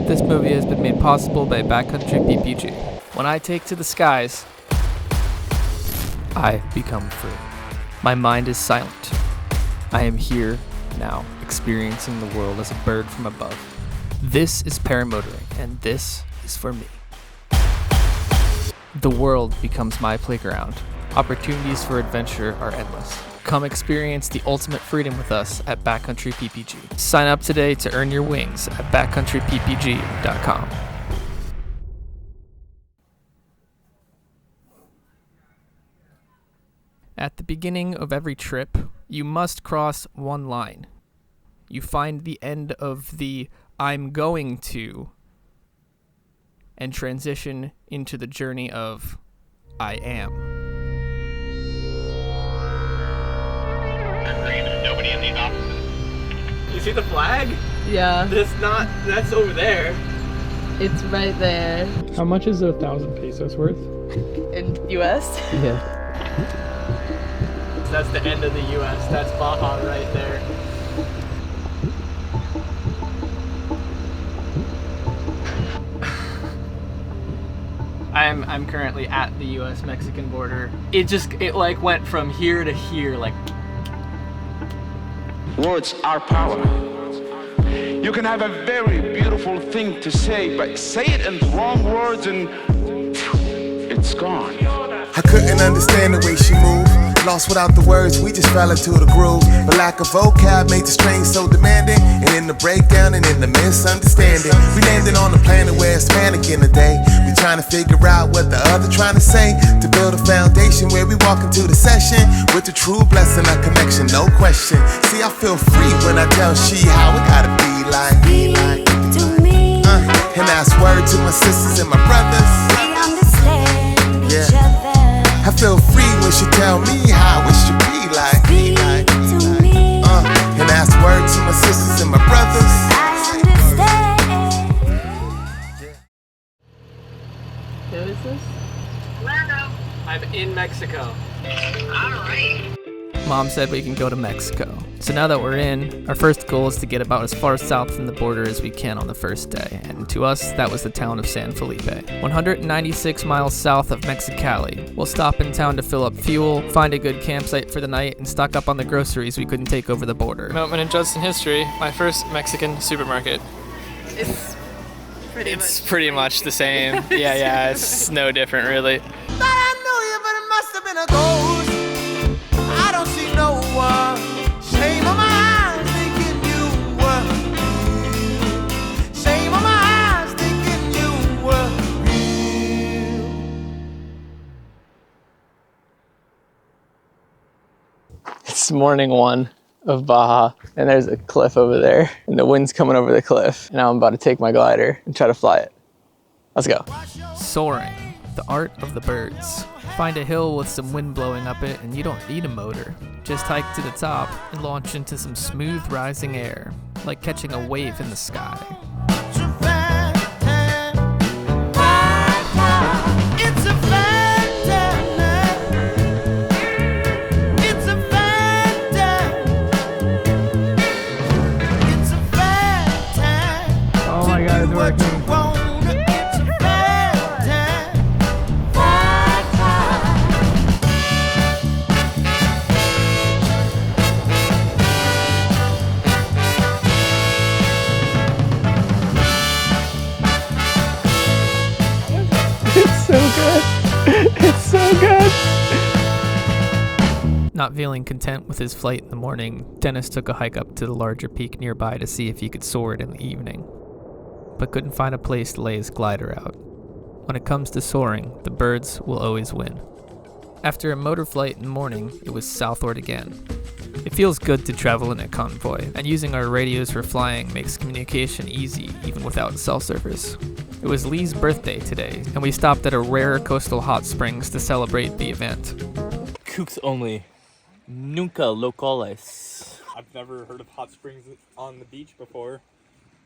This movie has been made possible by Backcountry PPG. When I take to the skies, I become free. My mind is silent. I am here now, experiencing the world as a bird from above. This is paramotoring, and this is for me. The world becomes my playground. Opportunities for adventure are endless. Come experience the ultimate freedom with us at Backcountry PPG. Sign up today to earn your wings at backcountryppg.com. At the beginning of every trip, you must cross one line. You find the end of the I'm going to and transition into the journey of I am. Nobody in these offices. You see the flag? Yeah. That's over there. It's right there. How much is 1,000 pesos worth? In US? Yeah. That's the end of the US. That's Baja right there. I'm currently at the US-Mexican border. It like went from here to here, like. Words are power. You can have a very beautiful thing to say, but say it in the wrong words and it's gone. I couldn't understand the way she moved. Lost without the words, we just fell into the groove. But lack of vocab made the strain so demanding. And in the breakdown and in the misunderstanding, we landed on a planet where it's manic in the day. We trying to figure out what the other trying to say, to build a foundation where we walk into the session with the true blessing of connection, no question. See, I feel free when I tell she how it gotta be like. To me, And that's word to my sisters and my brothers. we understand each Yeah. other. I feel free when she tell me how it should be like. Speak to me, And that's word to my sisters and my brothers. I understand. Who is this? I'm in Mexico. Mom said we can go to Mexico. So now that we're in, our first goal is to get about as far south from the border as we can on the first day. And to us, that was the town of San Felipe. 196 miles south of Mexicali. We'll stop in town to fill up fuel, find a good campsite for the night, and stock up on the groceries we couldn't take over the border. Moment in Judson history, my first Mexican supermarket. It's Pretty much the same. Yeah, it's no different really. Thought I knew you, but it must have been a ghost. I don't see no one. Shame on my eyes thinking you were real. Shame on my eyes thinking you were real. It's morning one of Baja, and there's a cliff over there, and the wind's coming over the cliff. And now I'm about to take my glider and try to fly it. Let's go. Soaring, the art of the birds. Find a hill with some wind blowing up it, and you don't need a motor. Just hike to the top and launch into some smooth rising air, like catching a wave in the sky. It's a bad time. It's a bad time. It's a bad time. It's a bad time. Oh my god, it's working. It's a bad time. It's so good. It's so good. Not feeling content with his flight in the morning, Dennis took a hike up to the larger peak nearby to see if he could soar it in the evening, but couldn't find a place to lay his glider out. When it comes to soaring, the birds will always win. After a motor flight in the morning, it was southward again. It feels good to travel in a convoy, and using our radios for flying makes communication easy even without cell service. It was Lee's birthday today, and we stopped at a rare coastal hot springs to celebrate the event. Kooks only. Nunca locales. I've never heard of hot springs on the beach before.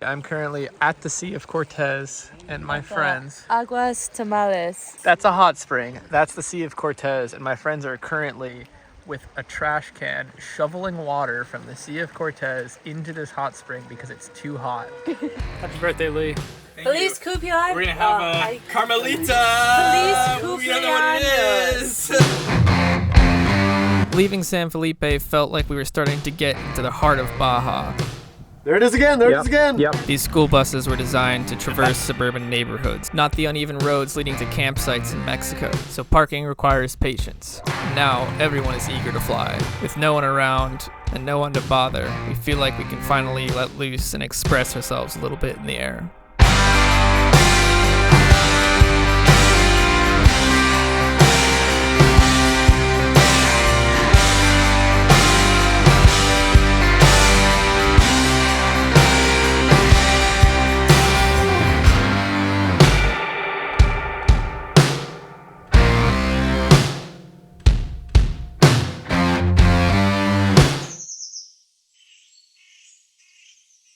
I'm currently at the Sea of Cortez, and my friends... Aguas Tamales. That's a hot spring. That's the Sea of Cortez, and my friends are currently with a trash can shoveling water from the Sea of Cortez into this hot spring because it's too hot. Happy birthday, Lee. Feliz cumpleaños. We're gonna have a Carmelita. Feliz We don't know what it is. Leaving San Felipe felt like we were starting to get into the heart of Baja. There it is again. There it is again. Yep. These school buses were designed to traverse suburban neighborhoods, not the uneven roads leading to campsites in Mexico. So parking requires patience. Now everyone is eager to fly. With no one around and no one to bother, we feel like we can finally let loose and express ourselves a little bit in the air.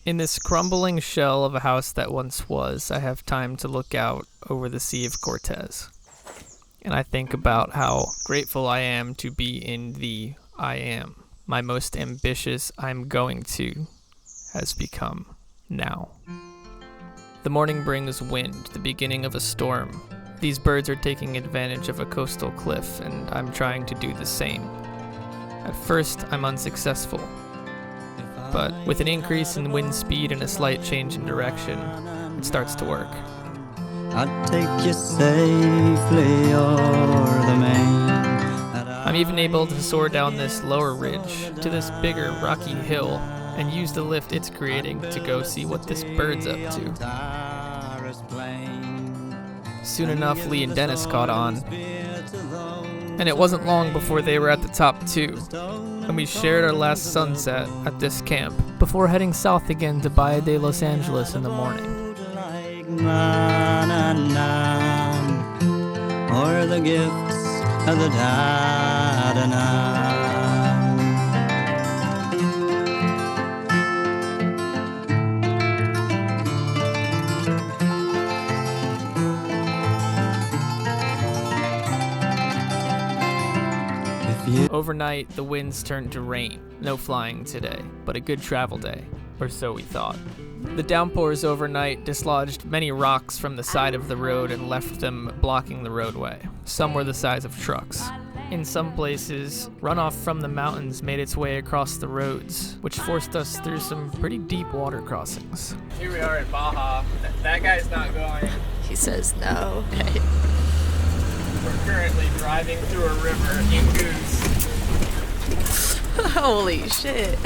In this crumbling shell of a house that once was, I have time to look out over the Sea of Cortez. And I think about how grateful I am to be in the I am. My most ambitious I'm going to has become now. The morning brings wind, the beginning of a storm. These birds are taking advantage of a coastal cliff, and I'm trying to do the same. At first, I'm unsuccessful. But with an increase in wind speed and a slight change in direction, it starts to work. I'd take you safely o'er the main. I'm even able to soar down this lower ridge to this bigger rocky hill and use the lift it's creating to go see what this bird's up to. Soon enough, Lee and Dennis caught on, and it wasn't long before they were at the top too. And we shared our last sunset at this camp before heading south again to Baja de Los Angeles in the morning. Or the gifts of the Overnight, the winds turned to rain. No flying today, but a good travel day, or so we thought. The downpours overnight dislodged many rocks from the side of the road and left them blocking the roadway. Some were the size of trucks. In some places, runoff from the mountains made its way across the roads, which forced us through some pretty deep water crossings. Here we are in Baja. That guy's not going. He says no. We're currently driving through a river in Goose. Holy shit.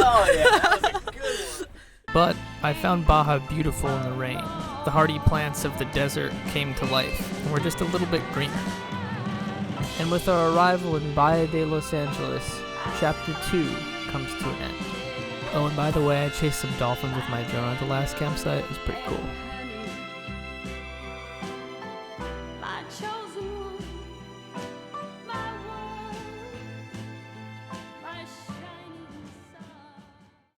Oh yeah, that was a good one. But I found Baja beautiful in the rain. The hardy plants of the desert came to life and were just a little bit greener. And with our arrival in Baja de Los Angeles, Chapter 2 comes to an end. Oh, and by the way, I chased some dolphins with my drone at the last campsite. It was pretty cool.